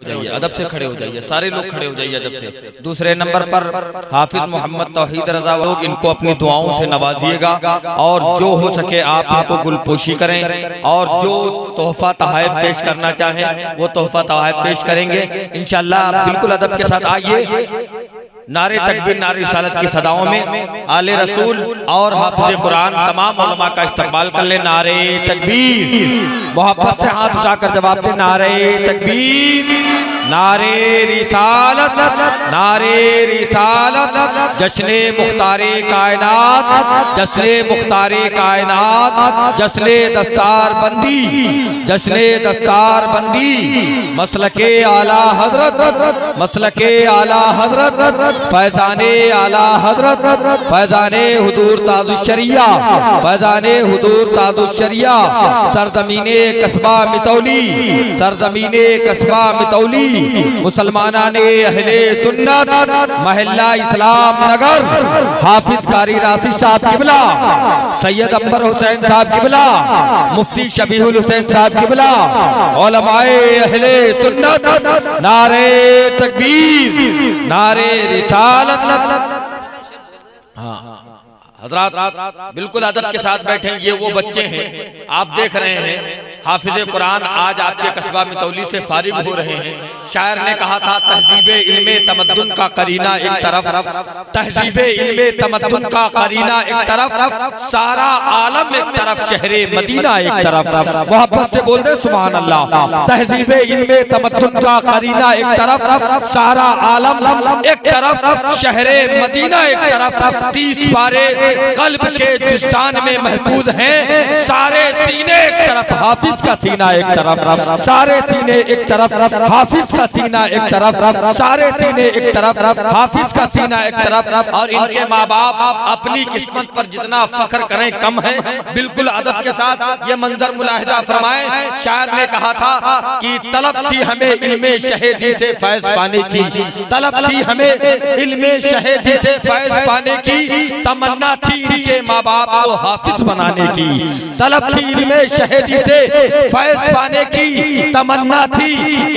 जाइए, अदब से खड़े हो जाइए, सारे लोग खड़े हो जाइए अदब से। दूसरे नंबर पर हाफिज मोहम्मद तौहीद रजा लोग, इनको अपनी दुआओं से नवाजिएगा और जो हो सके आप इनको गुलपोशी करें और जो तोहफा तोहफ़ा पेश करना चाहें वो तोहफा तोहफ़ा पेश करेंगे इंशाअल्लाह। बिल्कुल अदब के साथ आइए। नारे तकबीर नारे रिसालत की सदाओं में आले रसूल और हाफिज कुरान तमाम उलमा का इस्तकबाल कर ले। नारे तकबीर, मोहब्बत से हाथ उठाकर जवाब दे। नारे तकबीर, नारे रिसालत, नारे रिसालत। जश्ने मुख्तारे कायनात, जश्ने मुख्तारे कायनात, जश्ने दस्तार बंदी, जश्ने दस्तार बंदी। मसलके आला हजरत, मसलके आला हजरत, फैजाने आला हजरत, फैजाने हुजूर ताजुशरिया, फैजाने हुजूर ताजुशरिया। सरजमीने कस्बा मितौली, सरजमीने कस्बा मितौली। मुसलमानाने अहले सुन्नत, महल्ला इस्लाम नगर। हाफिज कारी राशिद साहब किबला, सैयद अंबर हुसैन साहब किबला, मुफ्ती शबीहुल हुसैन साहब किबला, उलमाए अहले सुन्नत। नारे तकबीर, नारे रिसालत। हाँ हजरात बिल्कुल अदब के साथ बैठे। ये वो बच्चे हैं आप देख रहे हैं, हाफिज कुरान आज आपके कस्बा मितौली से फारिग हो रहे हैं। शायर ने कहा था तहजीब इल्मे तमद्दुन का करीना एक तरफ, तहजीब इल्मे तमद्दुन का करीना एक तरफ, सारा आलम एक तरफ, शहरे मदीना एक तरफ। मोहब्बत से बोल दे सुभान अल्लाह। तहजीब इल्मे तमद्दुन का करीना एक तरफ, सारा आलम एक तरफ, शहरे मदीना एक तरफ। 30 पारे कल्ब के जिस्तान में महफूज हैं, सारे सीने एक तरफ, हाफिज का सीना एक तरफ, सारे सीने एक तरफ, हाफिज का सीना एक तरफ, सारे सीने एक तरफ, हाफिज का सीना एक तरफ। और इनके माँ बाप अपनी किस्मत पर जितना फख्र करें कम है। बिल्कुल अदब के साथ ये मंजर मुलाहिजा फरमाए। शायर ने कहा था कि तलब थी हमें इल्मे शहीदी से फैज पाने की, तलब थी हमें इल्मे शहीदी से फैज पाने की, तमन्ना थी इनके माँ बाप को हाफिज बनाने की, तलब थी इल्मे शहीदी से फैज पाने की, तमन्ना थी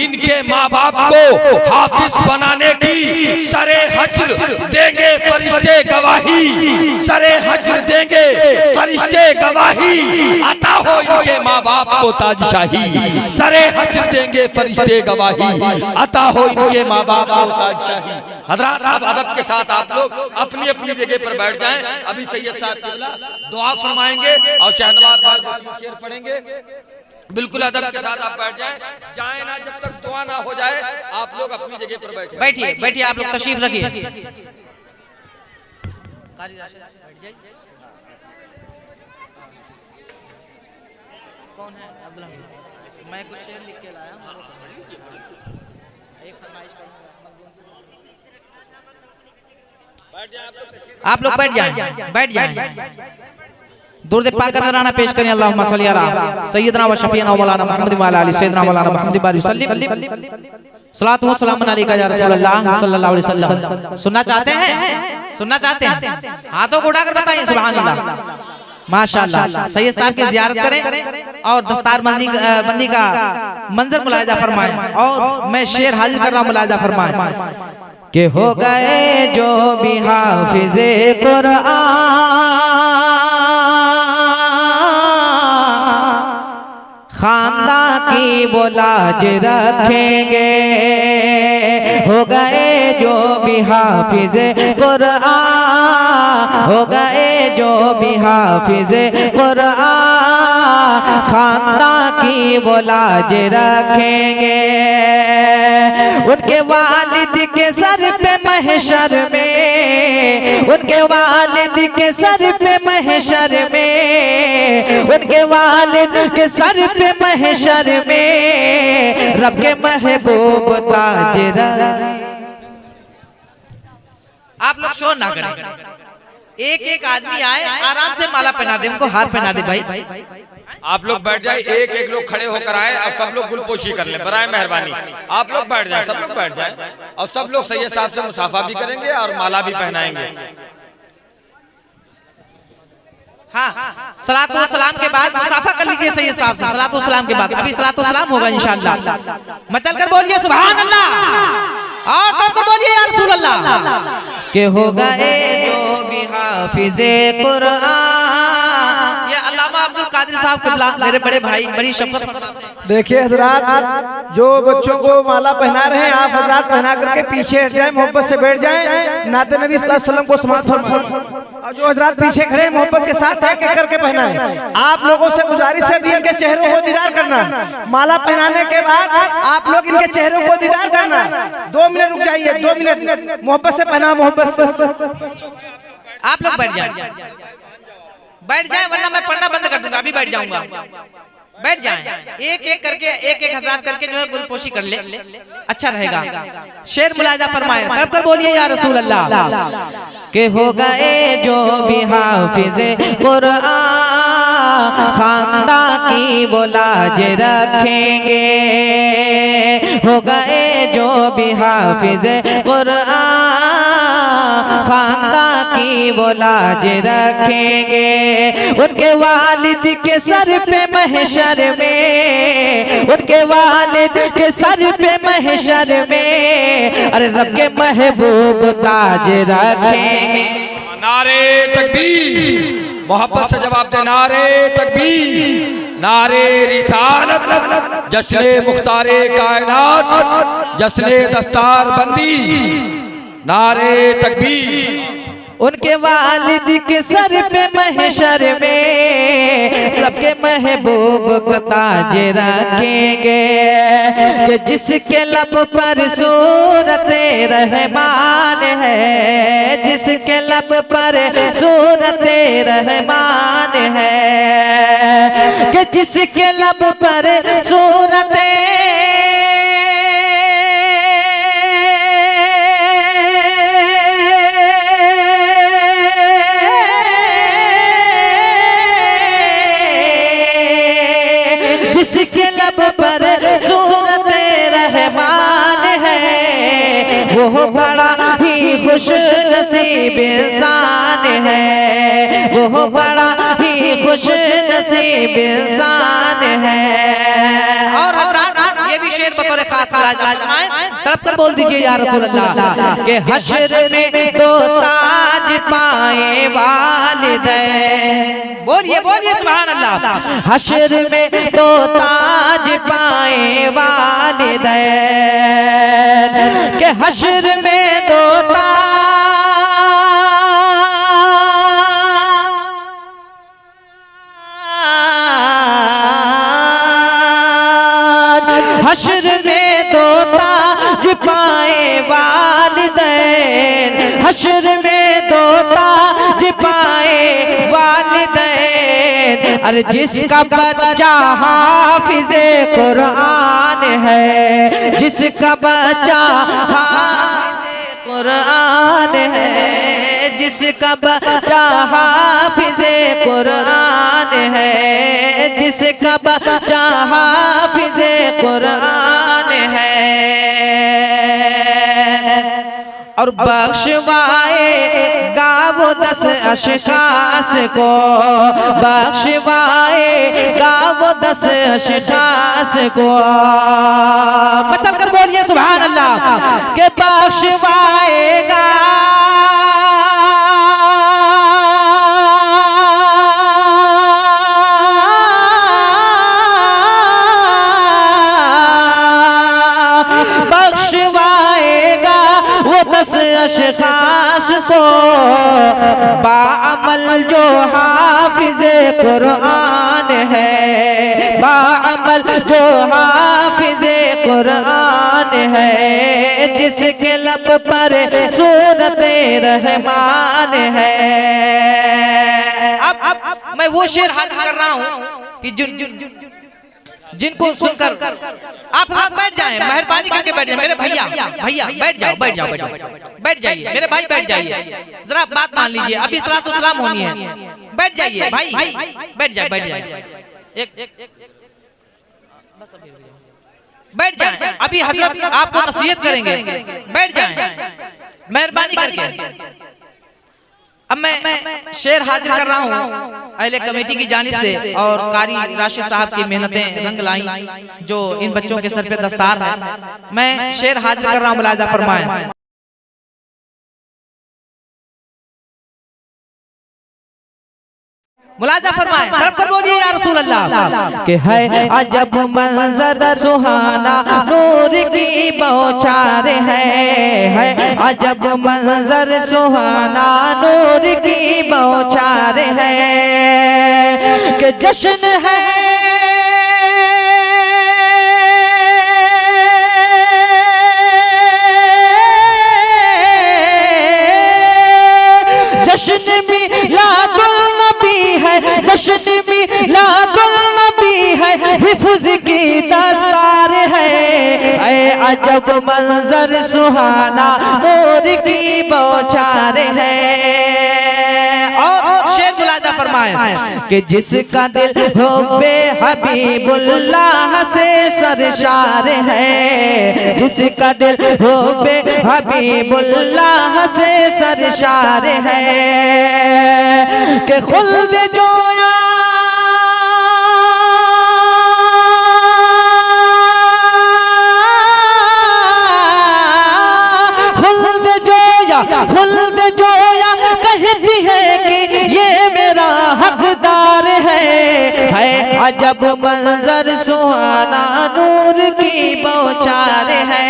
इनके माँ बाप को हाफिज बनाने की। सरे हश्र देंगे फरिश्ते गवाही, सरे हश्र देंगे फरिश्ते गवाही, अता हो इनके माँ बाप को ताजशाही। सरे हश्र देंगे फरिश्ते गवाही, अता हो इनके माँ बाप को ताजशाही। हज़रात अब अदब के साथ आप लोग अपनी अपनी जगह पर बैठ जाएं। अभी सैयद साहब किबला दुआ फरमाएंगे और शहनवाज भाई शेर पढ़ेंगे। बिल्कुल अदब के साथ आप बैठ जाएं, जाए ना जब तक दुआ ना हो जाए। आप लोग अपनी जगह पर बैठे, बैठिए बैठिए, आप लोग तशरीफ रखिए। कौन है? अब्दुल हमीद। मैं कुछ शेर लिख के लाया हूं, एक फरमाइश करूंगा। आप लोग बैठ जाएं, बैठ जाएं। दुरूद पाक का नजराना पेश करें। अल्लाहुम्मा सल्ली अला सय्यिदना व शफीना मौलाना मुहम्मद व अला आलि सय्यिदना मौलाना मुहम्मद व सल्लम। सलातु व सलाम अलैका या रसूलल्लाह सल्लल्लाहु अलैहि वसल्लम। सुनना चाहते हैं? सुनना चाहते हैं? हाथों को उठाकर बताइए सुभान अल्लाह। माशाअल्लाह। सैयद साहब की ज़ियारत करें और दस्तार बंदी का मंजर मुलाहिजा फरमाएं। और मैं शेर हाजिर कर रहा हूं, मुलाहिजा फरमाएं कि हो गए जो भी हाफिज़े कुरान, खानदा की वो लाज रखेंगे। हो गए जो भी हाफिज़े कुरान, हो गए जो भी हाफिज़े कुरान, खानदा की वो लाज रखेंगे। उनके वालिद के सर पे महशर में, उनके वालिद के सर पे महशर में, उनके वालिद के सर पे महशर में, रब के महबूब ताज रखेंगे। आप लोग शोर ना करें। एक एक आदमी आए, आराम से माला पहना दे, उनको हार पहना दे। भाई आप लोग बैठ जाए, एक एक लोग खड़े होकर आए और सब लोग गुलपोशी कर लें बराए मेहरबानी। आप लोग बैठ जाए, सब लोग बैठ जाए और सब लोग सैयद साहब से मुसाफा भी करेंगे और माला भी पहनाएंगे। हाँ, सलातो व सलाम के बाद मुसाफा कर लीजिए सही साहब से। सलातो व सलाम के बाद अभी सलातो व सलाम होगा इंशाअल्लाह। मचल कर बोलिए सुभान अल्लाह, और तब कर बोलिए या रसूल अल्लाह। के हो गए जो भी हाफिज़े कुरान, ये अल्लामा अब्दुल कादिर साहब किबला मेरे बड़े भाई बड़ी शफ़क़त फरमाते हैं। देखिए हजरात, जो बच्चों को माला पहना रहे हैं आप हजरात पहना करके पीछे हट जाए, मोहब्बत से बैठ जाएं, नाते नबी सल्लल्लाहु अलैहि वसल्लम को समात फरमाएं। और जो हजरात पीछे खड़े मोहब्बत के साथ एक एक करके पहनाएं। आप लोगों से गुजारिश है भी इनके चेहरों को दीदार करना। माला पहनाने के बाद आप लोग इनके चेहरों को दीदार करना। 2 मिनट रुक जाइए, 2 मिनट मोहब्बत से पहना, मोहब्बत से। आप लोग बैठ जाए, बैठ जाए वरना मैं पढ़ना बंद कर दूंगा। अभी बैठ जाऊंगा, बैठ जाएं। एक एक करके एक एक हजरात करके जो है गुलपोशी कर ले, अच्छा रहेगा। शेर मुलाजा फरमाए, तब कर बोलिए या रसूल अल्लाह। के हो गए जो भी हाफिज़े कुरान, खानदा की वो लाज रखेंगे। हो गए जो भी हाफिज़े कुरान, खानदा की वो लाज रखेंगे। उनके वालिद के सर पे महशर में, उनके वालिद के सर पे महशर में, अरे रब के महबूब ताज रखेंगे। नारे तकबीर, मोहब्बत से जवाब दे। नारे तकबीर, नारे रिसालत, जश्ने मुख्तारे कायनात, जश्ने दस्तार बंदी। नारे तकबीर। उनके वालिद के सर पे महशर में रब के महबूब को ताज रखेंगे। कि जिसके लब पर सूरत रहमान है, जिसके लब पर सूरत रहमान है, कि जिसके लब पर सूरत जिसके लब पर सूरत रहमान है, वो बड़ा ही खुश नसीब इंसान है, वो बड़ा ही खुश नसीब इंसान है। और हजरात ये भी शेर बतौर खास तड़प कर बोल दीजिए या रसूल अल्लाह। के हश्र में दो ताज पाए वालिदैन, बोलिए बोलिए सुभान अल्लाह। हश्र में दो ताज पाए वालिदैन, के हश्र में दो ताज, हश्र में दो ताज पाए वालिदैन, हश्र में दो ताज पाए वालिदैन। अरे जिसका बच्चा हाफिज़े कुरान है, जिसका बच्चा हाफिज़े कुरान है, जिसका बच्चा हाफिज़े कुरान है, जिसका बच्चा हाफिज़े कुरान है। और बख्शवाएगा वो 10 अशखास को, बख्शवाएगा वो 10 अशखास को। मतलब कर बोलिए सुभान अल्लाह। के बख्शवाएगा अशखास को, बाअमल जो हाफिज़े कुरान है, बाअमल जो हाफिज़े कुरान है, जिसके लब पर सूरत रहमान है। अब मैं वो शेर हाजिर कर रहा हूँ कि जिनको सुनकर आप हाथ बैठ जाएं, मेहरबानी करके बैठ जाएं। मेरे भैया भैया बैठ जाओ, बैठ जाओ, बैठ जाओ, बैठ जाइए मेरे भाई, बैठ जाइए। जरा बात मान लीजिए, अभी सलातो सलाम होनी है। बैठ जाइए भाई, बैठ जाए, बैठ जाए, बैठ जाए। अभी हजरत आपको नसीहत करेंगे, बैठ जाए मेहरबानी करके। अब मैं शेर हाजिर कर रहा हूँ अहले कमेटी की जानिब से और कारी राशिद साहब की मेहनतें रंग लाई जो इन बच्चों के सर पे दस्तार है। मैं शेर हाजिर कर रहा हूँ, मुलाजा फरमाएं। मुलाजा फरमाएं, तरफ कर बोलिए या रसूल अल्लाह। कि है अजब मंजर सुहाना नूर की बौछार है अजब मंजर सुहाना नूर की बौछार है कि जश्न है जश्न मिलादुन नबी है जश्न मिलादुन नबी है हिफ्ज की दस्तार है अजब मंजर सुहाना नूर की बौछार है। और शेर मुलाजा फरमाए कि जिसका दिल हो हबीबुल्लाह से सरशार है जिसका दिल हो हबीबुल्लाह से सरशार है कि खुल्द जोया खुल्द जोया कहती है कि ये मेरा हकदार है अजब मंजर सुहाना नूर की बौछार है।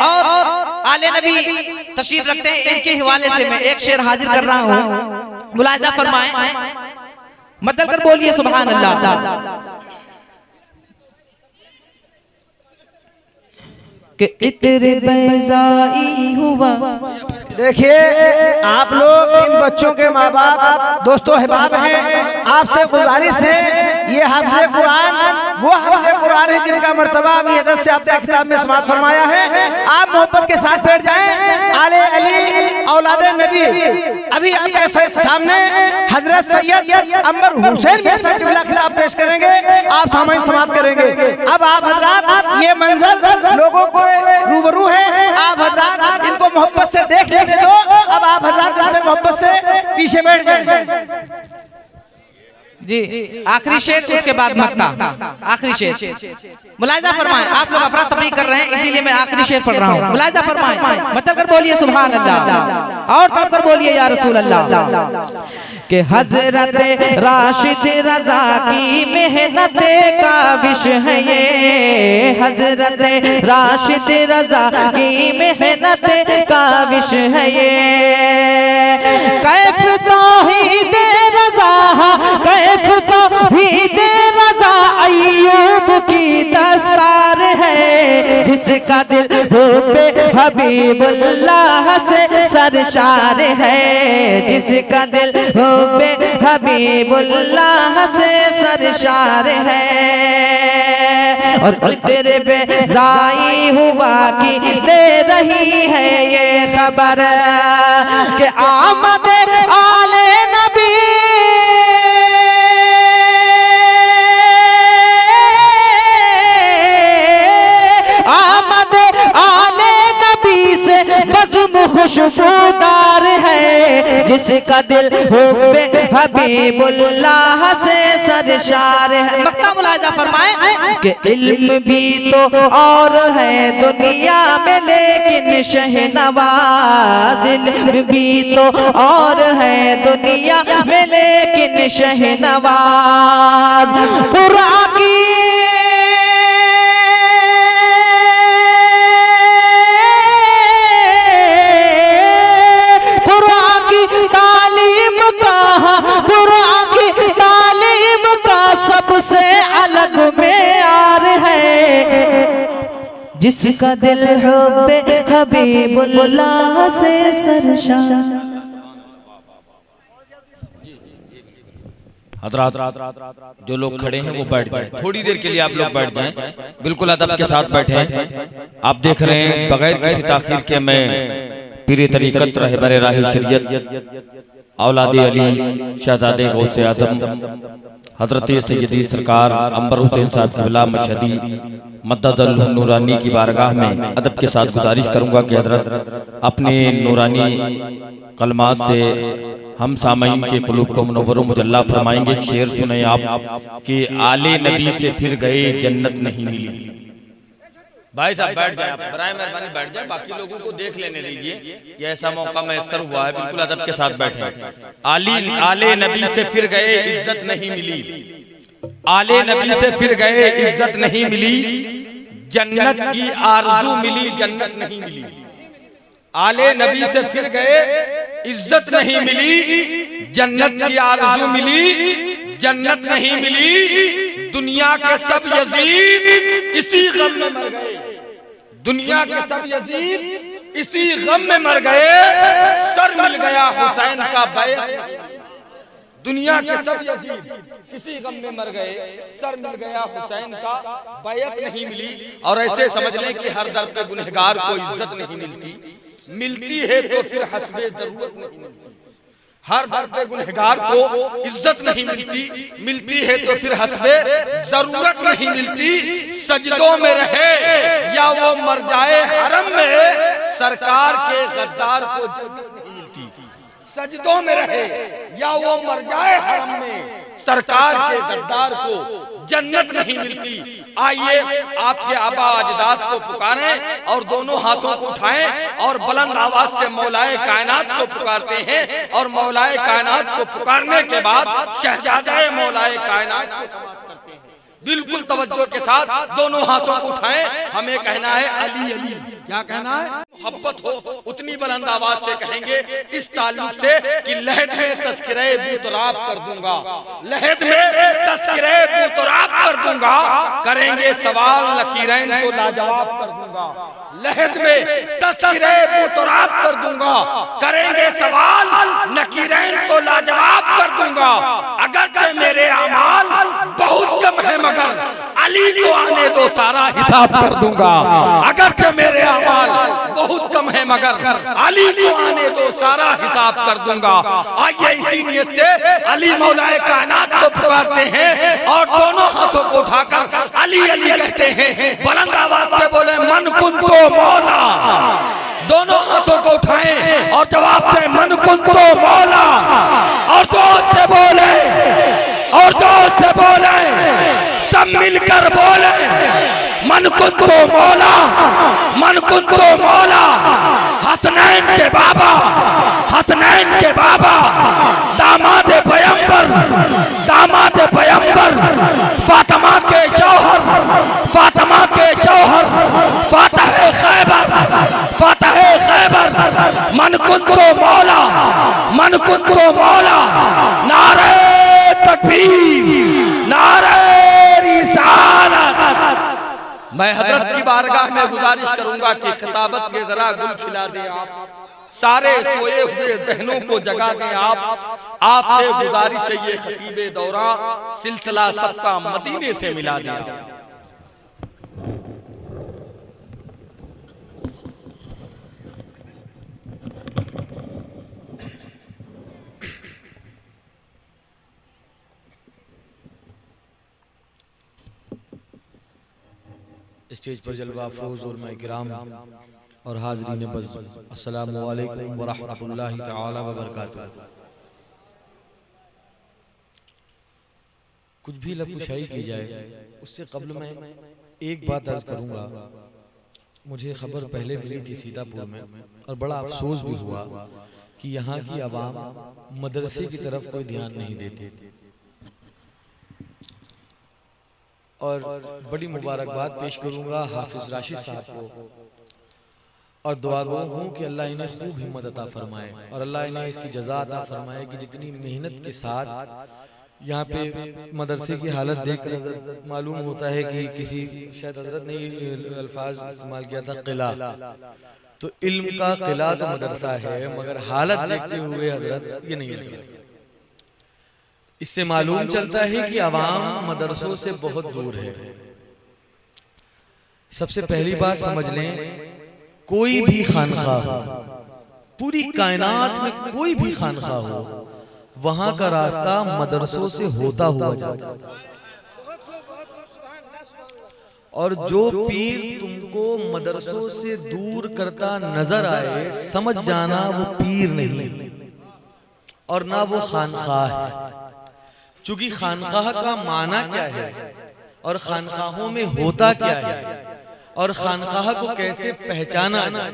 और आले नबी तशरीफ रखते हैं, इनके हवाले से मैं एक शेर हाजिर कर रहा हूँ, मुलाजा फरमाएं, मतलब कर बोलिए सुभान अल्लाह। कि इत्र बैज़ाई हुआ। देखिए आप लोग इन बच्चों के माँ बाप दोस्तों अहबाब हैं, आपसे गुजारिश है ये हाफिज़ कुरान वो हाफिज़ कुरान है जिनका मर्तबा अभी हज़रत से आपने किताब में समात फरमाया है। आप मोहब्बत के साथ बैठ जाएं। आले अली औलाद नबी अभी आपके सामने हजरत सैयद अंबर हुसैन साहब के खिलाफ पेश करेंगे, आप सामने समात करेंगे। अब आप हजरात ये मंजर लोगों को रूबरू है, आप हजरात इनको मोहब्बत से देख लेने दो। अब आप हजरात से मोहब्बत से पीछे बैठ जाएं जी। आखिरी शेर उसके बाद मक्ता, आखिरी शेर मुलाजा फरमाएं। आप लोग अफरा तफरी कर रहे हैं इसीलिए मैं आखिरी शेर पढ़ रहा हूँ, मुलाजा फरमाएं, मतलब कर बोलिए सुभान अल्लाह और तब कर बोलिए या रसूल अल्लाह। कि हजरत राशिद रजा की मेहनत का विषय है ये हजरत राशिद रजा की मेहनत का विषय है ये कैफ तौहीद रजा कैफ तौहीद रजा अय्यूब की दस्तार है जिसका दिल हो पे हबीबुल्लाह से सरशार है जिसका दिल हो पे हबीबुल्लाह से सरशार है। और तेरे पे जाई हुआ की दे रही है ये खबर कि आमद आले नबी आमद आले नबी से बज़्म खुशबूदार है जिसका दिल हो पे हबीबुल्लाह से सरशार है। मक्ता मुलाजा फरमाए कि इल्म भी तो और है दुनिया में लेकिन शहनवाज इल्म भी तो और है दुनिया में लेकिन शहनवाज कुरान की सबसे अलग मेयार है जिसका दिल हो बे हबीबुल्लाह से सरशार। हजरात जो लोग खड़े हैं वो बैठ जाएं, थोड़ी देर के लिए आप लोग बैठ जाएं, बिल्कुल अदब के साथ बैठे। आप देख रहे हैं बगैर किसी ताखीर के मैं पीरे तरीकत रहबर राह शरीयत औलाद अली शहजादे गौसे आज़म हजरत सैयदी सरकार अंबर हुसैन साहब क़िबला मशहदी मद्ददल नूरानी की बारगाह में अदब के साथ गुजारिश करूंगा कि हजरत अपने नूरानी कलमात से हम सामईन के कुलूब को मुनव्वर मुजल्ला फरमाएंगे। शेर सुने आप कि आले नबी से फिर गए जन्नत नहीं मिली। भाई साहब बैठ जाए, बराए मेहरबानी बैठ जाए, बाकी लोगों को देख लेने दीजिए। ये ऐसा मौका मैसर हुआ है, बिल्कुल अदब के साथ बैठे। आले नबी से फिर गए इज्जत नहीं मिली, आले नबी से फिर गए इज्जत नहीं मिली, जन्नत की आरज़ू मिली जन्नत नहीं मिली। आले नबी से फिर गए इज्जत नहीं मिली, जन्नत की आरज़ू मिली जन्नत नहीं मिली। दुनिया के सब यजीद इसी गम में मर गए, दुनिया के सब यजीद इसी गम में मर गए। सर मिल गया हुसैन का बैत, दुनिया के सब यजीद इसी गम में मर गए। सर मिल गया हुसैन का बैत नहीं मिली। और ऐसे समझ लें कि हर दर पे गुनहगार को इज्जत नहीं मिलती, मिलती है तो फिर हस्बे जरूरत नहीं मिलती। हर दर पे गुनहगार को इज्जत नहीं मिलती, मिलती है तो फिर हस्बे जरूरत नहीं मिलती। सजदों में रहे या वो मर जाए हरम में, सरकार के गद्दार को जन्नत नहीं मिलती। सजदों में रहे या वो मर जाए हरम में, सरकार के गद्दार को जन्नत नहीं मिलती। आइए आपके आबा अजदाद को पुकारें और दोनों हाथों को उठाएं और बुलंद आवाज से मौलाए कायनात को पुकारते हैं। और मौलाए कायनात को पुकारने के बाद शहजादे मौलाए कायनात को समाप्त करते हैं। बिल्कुल तवज्जो के साथ दोनों हाथों को उठाएं। हमें कहना है अली अली। क्या कहना है? मोहब्बत हो उतनी बुलंद आवाज से कहेंगे, इस ताल्लुक से कि लहद में तस्किरे बूतराब कर दूंगा, लहद में तस्किरे बूतराब कर दूंगा। करेंगे सवाल लकीरैन तो लाजवाब कर दूंगा, लहद में तस्किरे बूतराब कर दूंगा। करेंगे सवाल नकीरैन तो लाजवाब कर दूंगा। अगरचे मेरे अमाल बहुत कम है मगर अली को आने दो सारा हिसाब कर दूंगा। अगरचे मेरे अमाल बहुत कम है मगर अली को आने दो सारा हिसाब कर दूंगा। आइए इसी नियत से अली मौलाए कायनात को पुकारते हैं और दोनों हाथों को उठाकर अली अली कहते हैं। बुलंद आवाज से बोले मन कुंतो मौला। दोनों हाथों को उठाएं और जवाब दें मन कुंतो मौला। और जोर से बोले, और जोर से बोले, सब मिलकर बोले मन कुंतो मौला, मन कुंतो मौला। हसनैन के बाबा, हसनैन के बाबा, दामाद पैगंबर, दामाद पैगंबर, फातिमा के शौहर, फातिमा के शौहर, फातह खैबर, फातह खैबर। मन कुंतो मौला, मन कुंतो मौला। नारे तकबीर, नारे रिसालत। मैं हजरत की बारगाह में गुजारिश करूंगा कि खिताबत के जरा गुल खिला दें आप, सारे सोए हुए जहनों को जगा दें आप। आपसे गुजारिश है ये खतीबे दौरा सिलसिला सबका मदीने से मिला दें आप। स्टेज पर जलवा अफरोज और इकराम और हाज़रीन बज़, अस्सलामु अलैकुम व रहमतुल्लाहि तआला व बरकातुहू। कुछ भी लबकुशाई की जाए उससे कब्ल मैं एक बात अर्ज करूंगा। मुझे खबर पहले मिली थी सीतापुर में और बड़ा अफसोस भी हुआ कि यहाँ की आवाम मदरसे की तरफ कोई ध्यान नहीं देती। और बड़ी मुबारकबाद पेश करूंगा हाफिज राशिद साहब को और दुआ गो हूँ कि अल्लाह इन्हें खूब हिम्मत अता फरमाए और अल्लाह इन्हें इसकी जज़ा अता फरमाए कि जितनी मेहनत के साथ यहाँ पे मदरसे की हालत देखकर मालूम होता है कि किसी शायद हजरत ने अल्फाज इस्तेमाल किया था किला, तो इल्म का किला तो मदरसा है मगर हालत देखते हुए हजरत ये नहीं लगा। इससे मालूम चलता है कि आवाम मदरसों से बहुत दूर है। सबसे पहली बात समझ लें, कोई भी खानखा, पूरी कायनात में कोई भी खानखा हो, वहां का रास्ता मदरसों से होता हुआ जाता है। और जो पीर तुमको मदरसों से दूर करता नजर आए, समझ जाना वो पीर नहीं और ना वो खानखाह है। चूंकि खानखाह का माना क्या है और खानखाहों में होता क्या है और खानखाह को कैसे पहचाना जाए।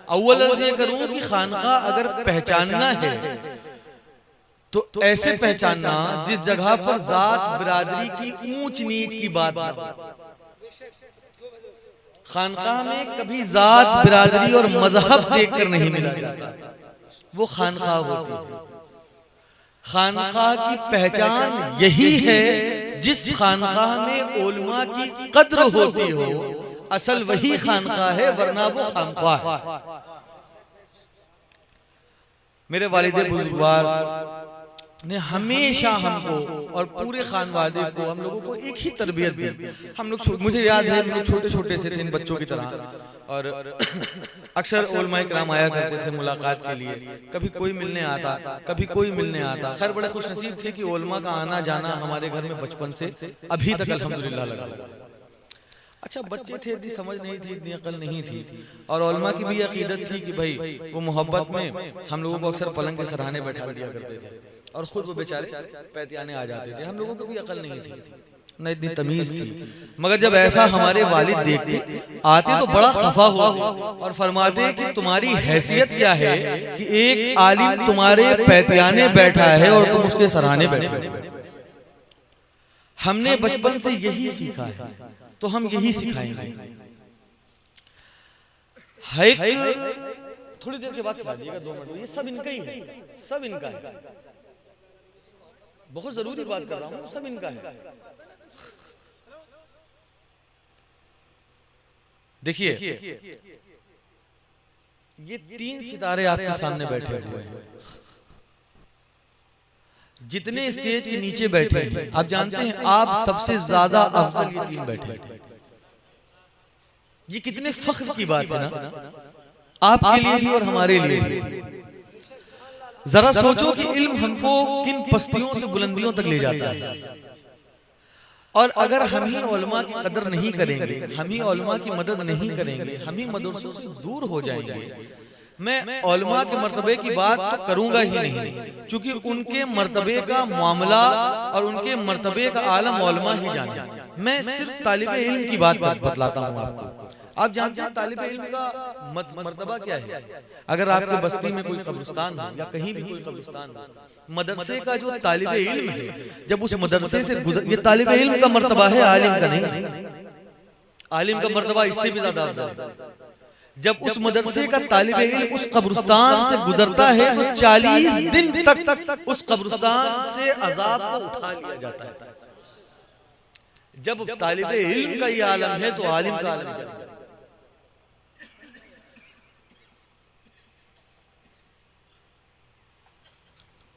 अव्वल अर्ज़ ये करूं कि खानखाह अगर पहचानना है तो ऐसे पहचानना जिस जगह पर जात बिरादरी की ऊंच नीच की बात ना। खानखाह में कभी जात बिरादरी और मजहब देखकर नहीं मिला जाता, वो खानखाह होती है। खानखाह की पहचान यही है जिस खानखाह में उलमा की कद्र होती हो, असल वही खानखाह है, वरना वो खानखाह है। मेरे वालिद बुजुर्गवार ने हमेशा हमको और पूरे खानवादे को, हम लोगों को एक ही तरबियत दी। हम लोग, मुझे याद है हम लोग छोटे छोटे से थे इन बच्चों की तरह, और अक्सर उलमाए किराम आया करते थे मुलाकात के लिए। कभी कोई मिलने आता, कभी कोई मिलने आता। खैर बड़े खुश नसीब थे कि उलमा का आना जाना हमारे घर में बचपन से अभी तक अल्हम्दुलिल्लाह लगा। अच्छा, बच्चे थे, इतनी समझ नहीं थी, इतनी अकल नहीं थी, और उलमा की भी अकीदत थी कि भाई वो मोहब्बत में हम लोगों को अक्सर पलंग के सराहने बैठा दिया करते थे, और खुद वो बेचारे पैतियाने आ जाते थे। हम लोगों को भी अकल नहीं थी, न इतनी तमीज थी। मगर जब ऐसा हमारे वालिद देखते आते तो बड़ा खफा हुआ और फरमाते कि तुम्हारी हैसियत क्या है कि एक आलिम तुम्हारे पैतियाने बैठा है और तुम उसके सराहने बैठे हो। हमने बचपन से यही सीखा है तो हम यही सिखाएंगे। थोड़ी देर के बाद खिला दिएगा, 2 मिनट। ये सब इनका ही है, सब इनका है। बहुत जरूरी बात कर रहा हूं, सब इनका है। देखिए, ये 3 सितारे आपके सामने बैठे हुए हैं। जितने स्टेज के नीचे बैठे हैं, आप जानते हैं आप सबसे ज्यादा अफजल ये 3 बैठे हैं। ये कितने फख्र की बात है ना, आपके लिए भी और हमारे लिए भी। जरा सोचो कि इल्म हमको किन पस्तियों से बुलंदियों तक ले जाता है, और अगर हम ही उलमा की कदर नहीं करेंगे, हम ही उलमा की मदद नहीं करेंगे, हम ही मदरसों से दूर हो जाएंगे। मैं उलमा के मर्तबे की बात तो करूंगा ही नहीं, क्योंकि उनके मर्तबे का मामला और उनके मर्तबे का आलम उलमा ही जाने। मैं सिर्फ तालिब इल्म की बात बतलाता हूँ आपको। आप जानते हैं तालिब इल्म का मर्तबा क्या है? अगर आपके बस्ती में कोई कब्रिस्तान हो या कहीं भी कोई कब्रिस्तान हो, मदरसे का जो तालिब इल्म है, जब उस मदरसे से गुजर, ये तालिब इल्म का मर्तबा है, आलिम का नहीं। आलिम का मर्तबा इससे भी ज्यादा अफजल है। जब उस मदरसे का तालिब इल्म उस कब्रिस्तान से गुजरता है तो 40 दिन तक उस कब्रिस्तान से अजाब को उठा लिया जाता है। जब तालिब इल्म का ये आलम है तो आलिम का आलम क्या है?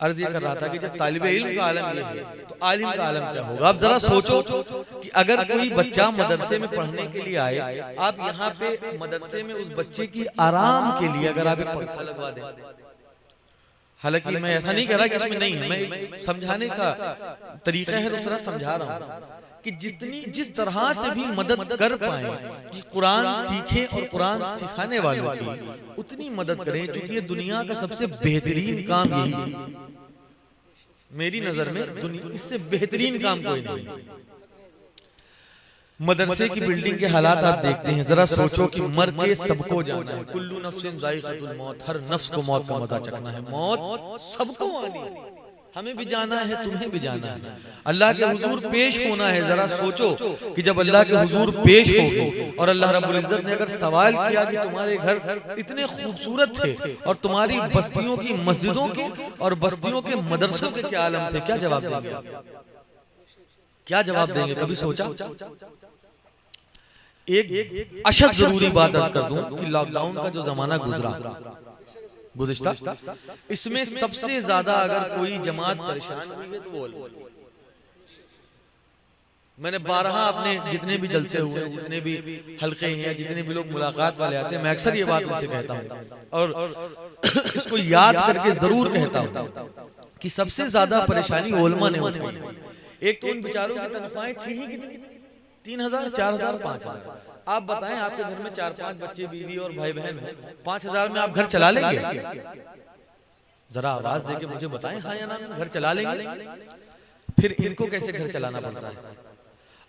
अर्ज ये कर रहा था कि जब तालिब इल्म का आलम ये है तो आलिम का आलम क्या होगा। आप जरा सोचो कि अगर कोई बच्चा मदरसे में पढ़ने के लिए आए, आप यहाँ पे मदरसे में उस बच्चे की आराम के लिए अगर आप एक पंखा लगवा दें, हालांकि मैं ऐसा नहीं कह रहा कि इसमें नहीं है, मैं समझाने का तरीका है तो उस तरह समझा रहा हूँ कि जिस तरह से भी मदद कर पाए कि कुरान सीखे और कुरान सिखाने वालों की उतनी मदद करें, क्योंकि ये दुनिया का सबसे बेहतरीन काम यही है। मेरी नजर में इससे बेहतरीन काम कोई नहीं। मदरसे की बिल्डिंग के हालात आप देखते हैं, जरा सोचो कि मर के सबको जाना है। कुल्लू नफ्सिन जायक़तुल मौत, हर नफ्स को मौत का मजा चखना है। मौत सबको आनी है, हमें भी जाना है, तुम्हें भी जाना है। अल्लाह के हुजूर पेश होना है। जरा सोचो कि जब अल्लाह के हुजूर पेश होगे और अल्लाह रब्बुल इज्जत ने अगर सवाल किया कि तुम्हारे घर इतने खूबसूरत थे और तुम्हारी बस्तियों की मस्जिदों के और बस्तियों के मदरसों के क्या आलम थे, क्या जवाब देंगे? क्या जवाब देंगे? कभी सोचा? एक अशद जरूरी बात अर्ज कर दूं कि लॉकडाउन का जो जमाना गुज़िश्ता, इसमें सबसे ज्यादा अगर कोई जमात परेशान हुई है तो वो मैंने 12 अपने जितने भी जलसे हुए, जितने भी हल्के हैं, जितने भी लोग मुलाकात वाले आते हैं, मैं अक्सर ये बात उनसे कहता हूँ और इसको याद करके जरूर कहता हूँ कि सबसे ज्यादा परेशानी ओलमा ने होती है। एक तो उन बेचारों की तनख्वाहें थी ही कितनी, 3,000, 4,000, 5,000। आप बताएं आपके घर में 4-5 बच्चे, बीवी और भाई बहन हैं, 5,000 में आप घर चला लेंगे? जरा आवाज देके मुझे बताएं हाँ या ना, घर चला लेंगे? फिर इनको कैसे घर चलाना पड़ता है?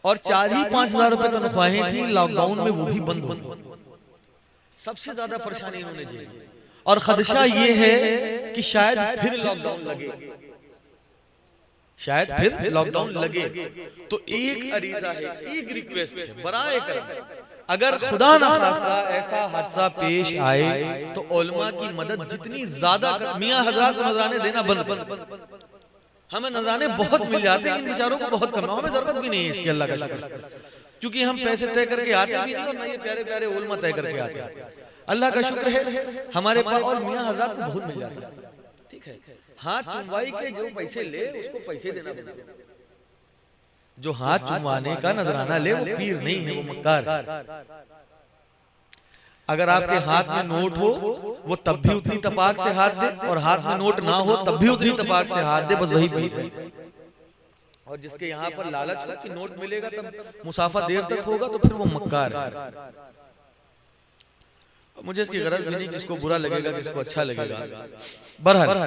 और 4 ही 5,000 रुपए तनख्वाहें थी, लॉकडाउन में वो भी बंद हो गई। सबसे ज्यादा परेशानी इन्होंने झेली और खदशा ये है कि शायद फिर लॉकडाउन लगे, शायद फिर लॉकडाउन लगे। तो एक अरीजा है, एक रिक्वेस्ट है, बराए करम अगर खुदा ना खास्ता ऐसा हादसा पेश आए तो उलमा की मदद जितनी ज्यादा मियां हजरात को नजराने देना बंद कर। हमें नजराने बहुत मिल जाते हैं, इन बेचारों को बहुत कम, हमें जरूरत भी नहीं है इसकी, अल्लाह का शुक्र, क्योंकि हम पैसे तय करके आते भी नहीं और ना ये प्यारे प्यारे उलमा तय करके आते हैं। अल्लाह का शुक्र है हमारे पास और मियां हजरात को बहुत मिल जाता है। ठीक है, हाथ चुमवाई के जो पैसे ले उसको पैसे देना पड़ेगा। जो हाथ चुमवाने का नजराना ले वो पीर नहीं है, वो मक्कार। अगर आपके हाथ में नोट हो वो तब भी उतनी तपाक से हाथ दे, और हाथ में नोट ना हो तब भी उतनी तपाक से हाथ दे, बस वही पीर है। और जिसके यहाँ पर लालच हो कि नोट मिलेगा तब मुसाफा देर तक होगा, तो फिर वो मक्कार है। मुझे इसकी गरज भी नहीं किसको बुरा लगेगा किसको अच्छा लगेगा। बहरहाल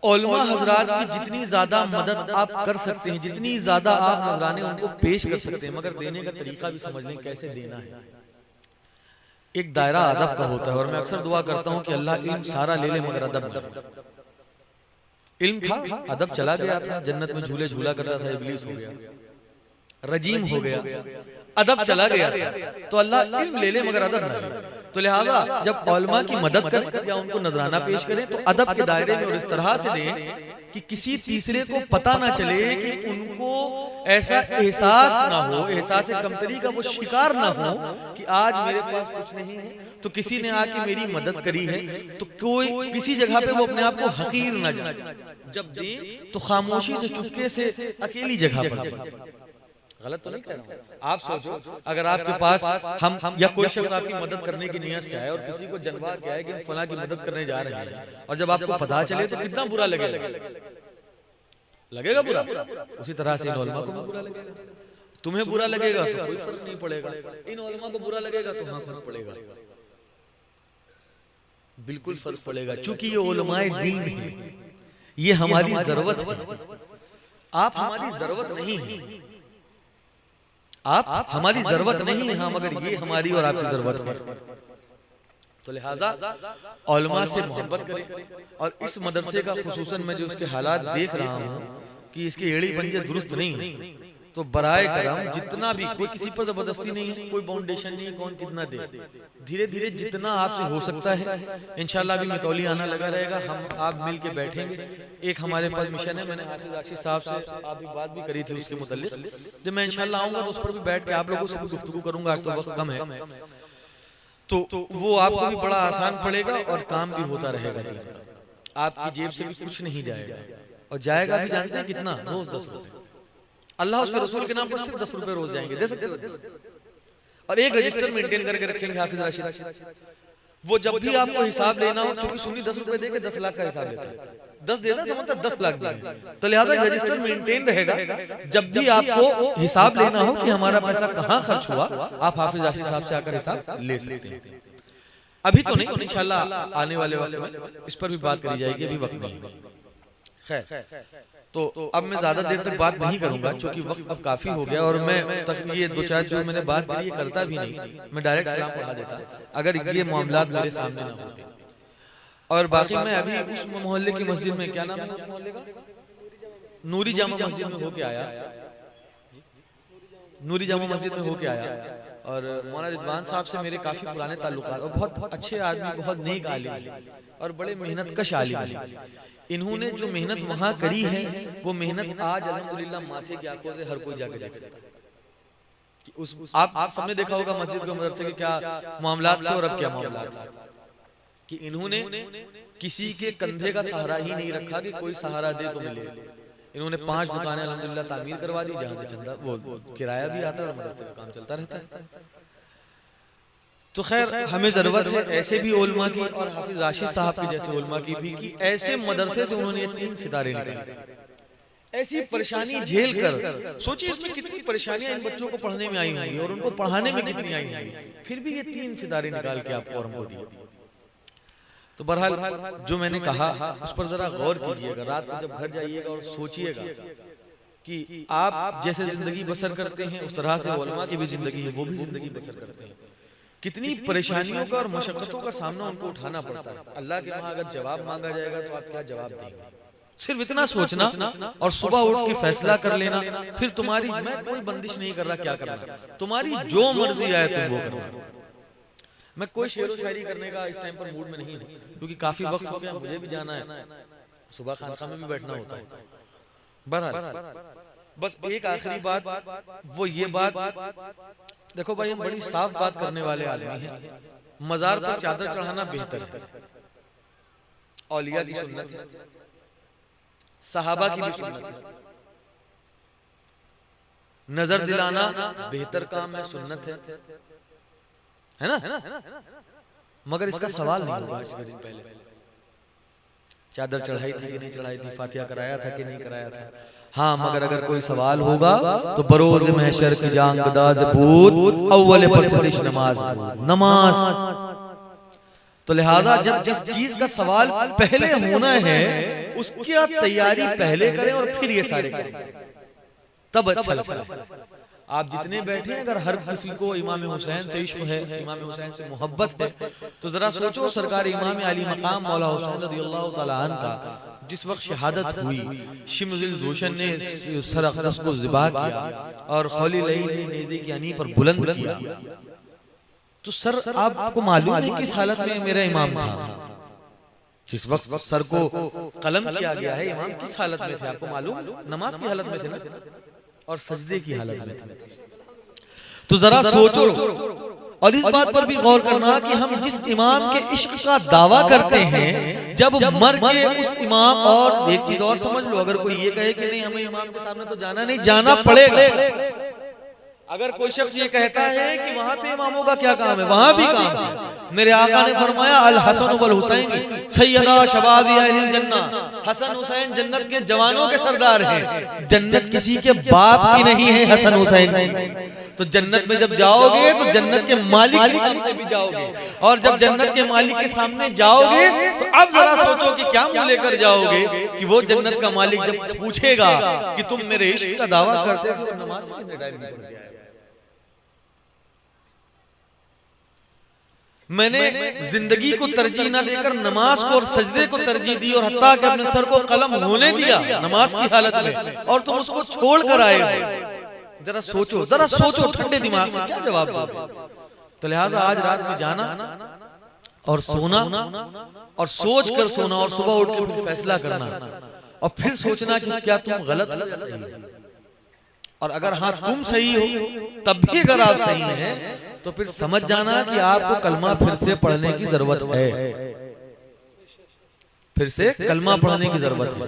उलमा हजरात की जितनी ज्यादा मदद आप कर सकते हैं, जितनी ज्यादा आप नजराने उनको पेश कर सकते हैं, मगर देने का तरीका भी समझ लें कैसे देना है। एक दायरा अदब का होता है, और मैं अक्सर दुआ करता हूं कि अल्लाह इल्म सारा ले ले मगर अदब न। इल्म था, अदब चला गया था, जन्नत में झूले झूला करता था, इब्लीस हो गया, रजीम हो गया, अदब चला गया था, तो अल्लाह इल्म ले ले मगर अदब न ले। तो लिहाजा जब उलमा की मदद करें या उनको नजराना पेश करें तो अदब के दायरे में और इस तरह से दें कि किसी तीसरे को पता ना चले, कि उनको ऐसा एहसास ना हो, एहसास कमतरी का वो शिकार ना हो कि आज मेरे पास कुछ नहीं है तो किसी ने आके मेरी मदद करी है, तो कोई किसी जगह पे वो अपने आप को हकीर ना जाने। जब दे तो खामोशी से, चुपके से, अकेली जगह पर। गलत तो नहीं कह रहा हूं। आप सोचो अगर आपके पास हम या कोई शख्स आपकी मदद करने की नियत से आए और किसी को जनवा के आए कि हम फलां की मदद करने जा रहे हैं, और जब आपको पता चले तो कितना बुरा लगेगा, लगेगा बुरा। उसी तरह से इन उलमा को भी बुरा लगेगा। तुम्हें बुरा लगेगा तो कोई फर्क नहीं पड़ेगा, इन उलमा को बुरा लगेगा तो हाँ फर्क पड़ेगा, बिल्कुल फर्क पड़ेगा, चूंकि ये उलमाए दीन है, ये हमारी जरूरत है। आप हमारी जरूरत नहीं है, आप हमारी जरूरत नहीं है, हाँ मगर ये हमारी और आपकी जरूरत है। तो लिहाजा उलमा से मोहब्बत करें। और इस मदरसे का खुसूसन मैं जो उसके हालात देख रहा हूँ कि इसके एड़ी पंजे दुरुस्त नहीं है, तो बराए करम जितना भी, कोई किसी पर जबरदस्ती नहीं है, कोई बाउंडेशन नहीं है कौन कितना दे, धीरे धीरे जितना आपसे हो सकता है। इंशाल्लाह अभी मितौली आना लगा रहेगा, हम आप मिल के बैठेंगे। एक हमारे पास मिशन है, मैंने हाफिज राशिद साहब से आप भी बात भी करी थी उसके मुताल्लिक, जब मैं इंशाल्लाह आऊंगा तो उस पर भी बैठ के आप लोगों से भी गुफ्तगू करूंगा। आज तो वक्त कम है, तो वो आपको भी बड़ा आसान पड़ेगा और काम भी होता रहेगा दिन का। आपकी जेब से भी कुछ नहीं जाएगा, और जाएगा भी जानते हैं कितना, रोज 10 रुपए। अल्लाह उसके रसूल के नाम पर सिर्फ 10 रुपए रोज जाएंगे, दे सकते हैं। और एक रजिस्टर मेंटेन करके रखेंगे हाफिज राशिद, वो जब भी आपको हिसाब लेना हो, चूंकि सुन्नी 10 रुपए देके 10 लाख का हिसाब लेता है, 10 देता समझता 10 लाख दिए, तो लिहाजा रजिस्टर मेंटेन रहेगा। जब भी आपको हिसाब लेना हो कि हमारा पैसा कहाँ खर्च हुआ, आप हाफिज राशिद साहब से आकर हिसाब ले सकते हैं। अभी तो नहीं, इंशाल्लाह आने वाले वक्त में इस पर भी बात करी जाएगी, अभी वक्त नहीं है। खैर, तो अब मैं ज्यादा देर तक बात नहीं करूंगा, क्योंकि वक्त अब काफी हो गया, और मैं तक ये 2-4 जो मैंने बात करी ये करता भी नहीं, मैं डायरेक्ट सलाम पढ़ा देता अगर ये मामलात मेरे सामने ना होते। और बाकी मैं अभी उस मोहल्ले की मस्जिद में, क्या नाम है उस मोहल्ले का, नूरी जामा मस्जिद में होके आया, नूरी जामा मस्जिद में होके आया। और मौलाना रिजवान साहब से मेरे काफी पुराने ताल्लुकात, और बहुत अच्छे आदमी, बहुत नेक आलिम और बड़े मेहनत कश आलिम। इन्होंने जो मेहनत वहां करी है वो मेहनत आज अल्हम्दुलिल्लाह माथे की आंखों से हर कोई जाके देख सकता है कि उस आप सबने देखा होगा मस्जिद के मदरसे के क्या मामलात थे और अब क्या मामलात हैं, कि इन्होंने किसी के कंधे का सहारा ही नहीं रखा कि कोई सहारा दे तो मिले। इन्होंने 5 दुकानें अल्हम्दुलिल्लाह तामीर करवा दी, जहां से चंदा वो किराया भी आता है और मदरसे का काम चलता रहता है। तो खैर हमें ज़रूरत है ऐसे भी उलमा की और हाफिज राशिद साहब के जैसे उलमा की भी कि ऐसे मदरसे से उन्होंने 3 सितारे निकाले। ऐसी परेशानी झेल कर सोचिए इसमें कितनी परेशानियां इन बच्चों को पढ़ने में आई होंगी और उनको पढ़ाने में कितनी आई होंगी, फिर भी ये 3 सितारे निकाल के आपको और हमको दिए। तो बहरहाल जो मैंने कहा उस पर जरा गौर कीजिएगा, रात को जब घर जाइएगा और सोचिएगा कि आप जैसे जिंदगी बसर करते हैं उस तरह से उलमा की भी जिंदगी है, वो भी जिंदगी बसर करते हैं। कितनी परेशानियों का और मशक्कतों का सामना उनको उठाना पड़ता है। अल्लाह के वहां अगर जवाब मांगा जाएगा तो आप क्या जवाब देंगे? सिर्फ इतना सोचना और सुबह उठ के फैसला कर लेना, फिर तुम्हारी, मैं कोई बंदिश नहीं कर रहा क्या करना, तुम्हारी जो मर्जी आए तुम वो करना। मैं कोई शेरो शायरी करने का इस टाइम पर मूड में नहीं हूँ, क्योंकि काफी वक्त हो गया, मुझे भी जाना है, सुबह खानका में भी बैठना होता है। बहरहाल बस एक आखिरी बात, वो ये बात, देखो भाई हम बड़ी साफ बात करने वाले आदमी हैं। मजार पर चादर चढ़ाना बेहतर है, औलिया की सुन्नत है, सहाबा की भी सुन्नत है, नजर दिलाना बेहतर काम है, सुन्नत है ना? मगर इसका सवाल नहीं होगा आज के दिन पहले चादर चढ़ाई थी कि नहीं चढ़ाई थी, फातिहा कराया था कि नहीं कराया था। हाँ, मगर अगर कोई सवाल होगा तो बरोज महशर की जांगदाज पूत अव्वल परसतिश नमाज। तो लिहाजा जब जिस चीज का सवाल पहले होना है उसकी आप तैयारी पहले करें और फिर ये सारे करें, तब अच्छा लगता है। आप जितने बैठे हैं, अगर हर किसी को इमाम हुसैन से इश्क है, इमाम हुसैन से मोहब्बत है, तो जरा सोचो सरकार इमाम अली मकाम मौला हुसैन रज़ियल्लाहु तआला अन्हु का जिस वक्त शहादत हुई, शिमज़िल जोशन ने सर अक़दस को ज़िबा किया और खलील ने नेज़े की अनी पर बुलंद किया, तो सर आपको मालूम है किस हालत में मेरा इमाम था? जिस वक्त सर को कलम किया गया है, इमाम किस हालत में थे आपको मालूम? नमाज की हालत में थे ना, और सजदे की हालत में थे। तो जरा सोचो और इस बात पर भी गौर करना कि हम जिस इमाम के इश्क का दावा करते हैं, जब मर के उस इमाम, और एक चीज और समझ लो, अगर कोई ये कहे कि नहीं हमें इमाम के सामने तो जाना नहीं, जाना पड़ेगा। अगर कोई शख्स ये कहता है कि वहां पे इमामों का क्या काम है, वहां भी काम है। मेरे आका ने फरमाया अल हसन वल हुसैन सैयदा शबाबी अहलिल जन्ना, हसन हुसैन जन्नत के जवानों के सरदार हैं। जन्नत किसी के बाप की नहीं है, हसन हुसैन। तो जन्नत में जब जाओगे तो जन्नत के मालिक के सामने भी जाओगे, और जब जन्नत के मालिक के सामने जाओगे तो अब जरा सोचो कि क्या मुंह लेकर जाओगे कि वो जन्नत का मालिक जब पूछेगा कि तुम मेरे इश्क का दावा करते थे और नमाज में कितने टाइम निकल गया। मैंने जिंदगी को तरजीह न देकर नमाज को और सजदे को तरजीह दी, और हत्ता कि अपने सर को कलम होने दिया नमाज की हालत में, और तुम उसको छोड़ कर आए हो। जरा सोचो ठंडे दिमाग से क्या जवाब दोगे? तो लिहाजा आज रात में जाना और सोना, और सोच कर सोना, और सुबह उठ के फिर फैसला करना, और फिर सोचना कि क्या तुम गलत हो या सही हो। और अगर हाँ तुम सही हो, तब भी अगर आप सही हैं तो फिर समझ जाना कि आपको कलमा फिर से पढ़ने की जरूरत है, फिर से कलमा पढ़ने की जरूरत है।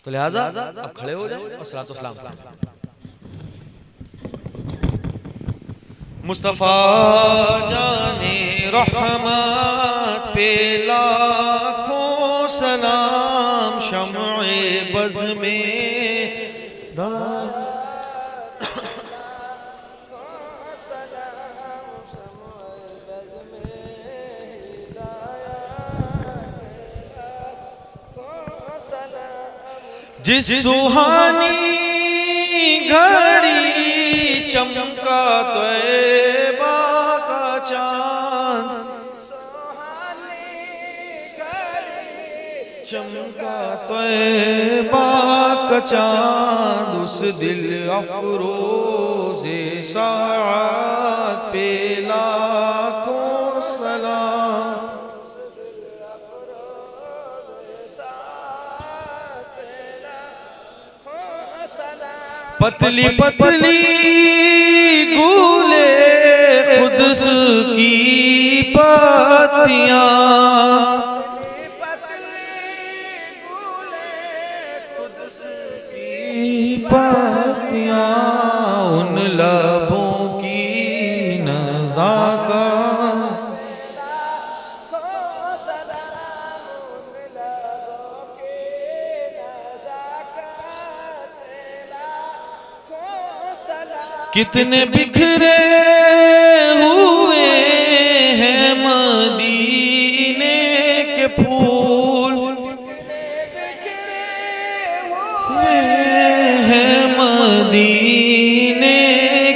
तो लिहाजा आप खड़े हो जाओ और सलातो सलाम। मुस्तफा जाने रहमत पे लाखों सलाम, शम्ए बज़ में जिस सुहानी घड़ी चमका तैबा का चांद, चमका तैबा का चांद, उस दिल अफरोज़े साअत पे लाखों सलाम। पतली पतली गूले कुद्स की पत्तियां, पत्तियां, उन लबों की नज़ाकत कितने बिखरे हुए हैं मदीने के फूल, हुए हैं मदीने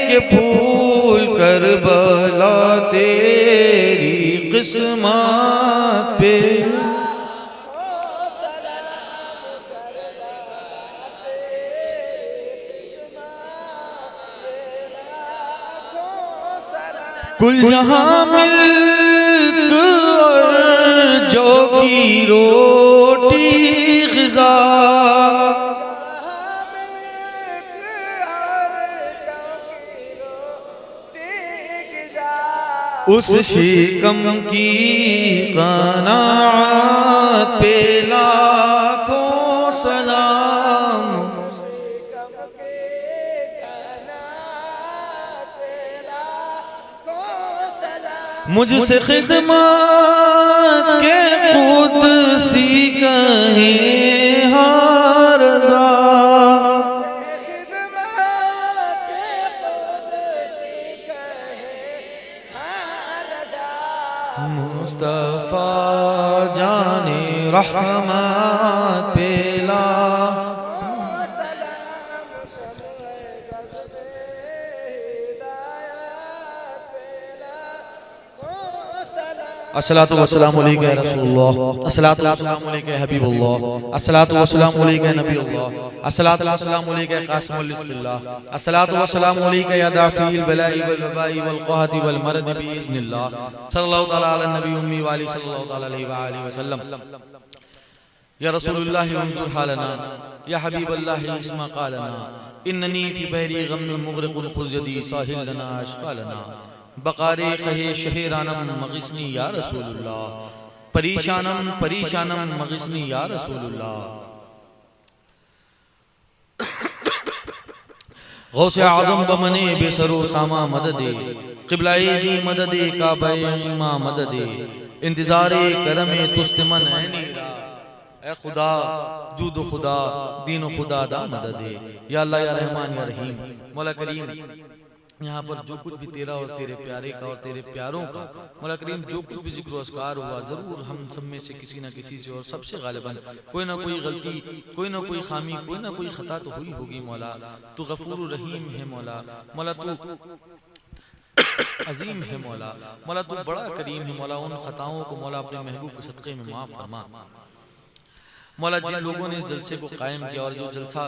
के फूल, करबला तेरी किस्मत पे। कुल जहां मिल्क और जौ की रोटी ग़िज़ा, उस शिकम की क़नाअत पे लाखों सलाम। मुझसे खिदमत के कुदसी कहें हर रज़ा, मुस्तफ़ा जाने रहमत पे अस्सलातु वस्सलामु अलैका या रसूलुल्लाह, अस्सलातु वस्सलामु अलैका या हबीबुल्लाह, अस्सलातु वस्सलामु अलैका या नबीउल्लाह, अस्सलातु वस्सलामु अलैका या कासिमुल लिस्बिल्लाह, अस्सलातु वस्सलामु अलैका या दाफिल बलाई वल वबाई वल क़हती वल मरद बिइज़्निल्लाह, सल्लल्लाहु तआला अला नबी उम्मी व आलिहि सल्लल्लाहु तआला अलैहि व आलिहि वसल्लम। या रसूलुल्लाह उन्जुर हालना, या हबीबल्लाह इस्मा क़ालना, इन्ननी फी बहरी गम्मिन मुग़रिक़ुन खुज़ यदी साहिल लना अश्क़ालना, बकारे खहे शहरानम मग़िस्नी या रसूलुल्लाह, परीशानम परीशानम मग़िस्नी या रसूलुल्लाह। गौसे आज़म बमने बेसरो सामा मददे, क़िबलाए दी मददे काबे इमा मददे, इंतज़ारे करमे तुस्तमन ऐनीरा, ए खुदा जूद खुदा दीन खुदा दा मददे। या अल्लाह या रहमान या रहीम, मौला करीम यहाँ पर जो कुछ भी तेरा और तेरे प्यारे का और तेरे प्यारों का मौला करीम जो कुछ भी जिक्र अस्कार हुआ, ज़रूर हम सब में से किसी न किसी से और सबसे गालिबन कोई ना कोई गलती, कोई ना कोई खामी, कोई ना कोई खता तो हुई होगी। मौला तू गफूर रहीम है, मौला मौला तू अजीम है, मौला मौला तू बड़ा करीम है। मौला उन खताओं को मौला अपने महबूब के सदक़े में माफ़ फरमा। मौला जिन लोगों ने इस जलसे को कायम किया और जो जलसा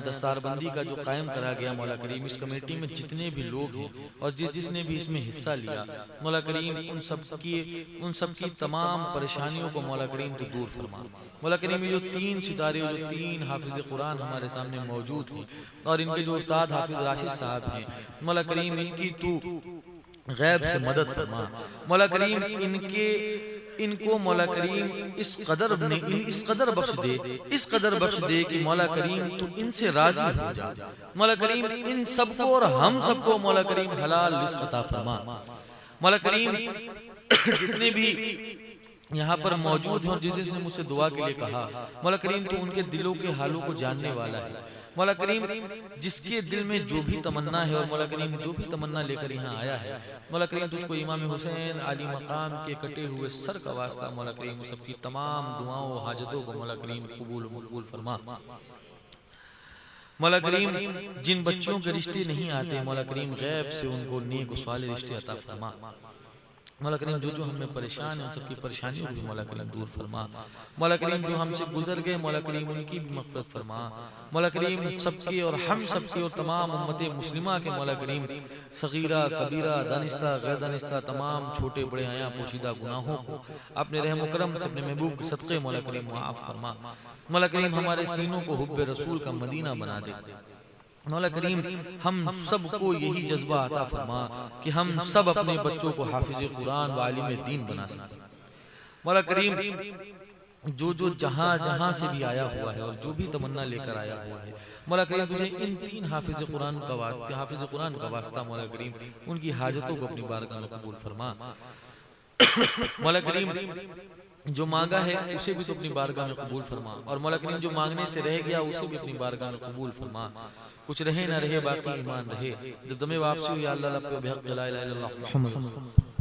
दस्तारबंदी का जो कायम करा गया, मौला करीम इस कमेटी में जितने भी लोग हैं और जिसने भी इसमें हिस्सा लिया, मौला करीम उन सब की तमाम परेशानियों को मौला करीम तो दूर फरमा। मौला करीम ये जो 3 सितारे, जो 3 हाफिज़ कुरान हमारे सामने मौजूद हैं और इनके जो उस्ताद हाफिज़ राशिद साहब हैं, मौला करीम इनकी तू गैब से मदद फरमा। मौला करीम इनको मौला करीम इस कदर बख्श दे, इस कदर बख्श दे कि मौला करीम तू इनसे राजी हो जा। मौला करीम इन सबको और हम सबको मौला करीम हलाल रिज़्क़ अता फरमा। मौला करीम जितने भी यहाँ पर मौजूद हैं और जिसने मुझसे दुआ के लिए कहा, मौला करीम तू उनके दिलों के हालों को जानने वाला है। मौला करीम जिसके दिल में जो भी तमन्ना है और मौला करीम जो भी तमन्ना लेकर यहाँ आया है, मौला करीम तुझको इमाम हुसैन आली मकाम के कटे हुए सर का वास्ता मौला करीम सबकी तमाम दुआओं हाजतों को मौला करीम कबूल फरमा। मौला करीम जिन बच्चों के रिश्ते नहीं आते, मौला करीम गैब से उनको नेक व साले रिश्ते अता फरमा। मौला करीम जो हमें परेशान है उन सबकी परेशानियों को भी मौला करीम दूर फरमा। मौला करीम जो हमसे गुजर गए, मौला करीम उनकी भी मग़फ़िरत फरमा। मौला करीम सबके और हम सबके और तमाम उम्मत मुस्लिमा के मौला करीम सगीरा कबीरा दानिस्ता गैर दानिस्ता तमाम छोटे बड़े आया पोशीदा गुनाहों को अपने रहम करम से अपने महबूब के सदक़े मौला करीम माफ़ फरमा। मौला करीम हमारे सीनों को हुब्बे रसूल का मदीना बना दे। मौला करीम हम सबको यही जज्बा अता फरमा कि हम सब अपने बच्चों को हाफिज़ कुरान व आलिम दीन बना सकें। मौला करीम जो जहाँ से भी आया हुआ है और जो भी तमन्ना लेकर आया हुआ है, मौला करीम तुझे इन 3 हाफिज़ कुरान का वास्ता मौला करीम उनकी हाजतों को अपनी बारगाह में कबूल फरमा। मौला करीम जो मांगा है उसे भी तो अपनी बारगाह में कबूल फरमा, और मौला करीम जो मांगने से रह गया उसे भी अपनी बारगाह में कबूल फरमा। कुछ रहे ना रहे बाकी ईमान रहे, जब दमे वापसी हुई अल्लाह पे बिहक़ ला इलाहा इल्लल्लाह मुहम्मद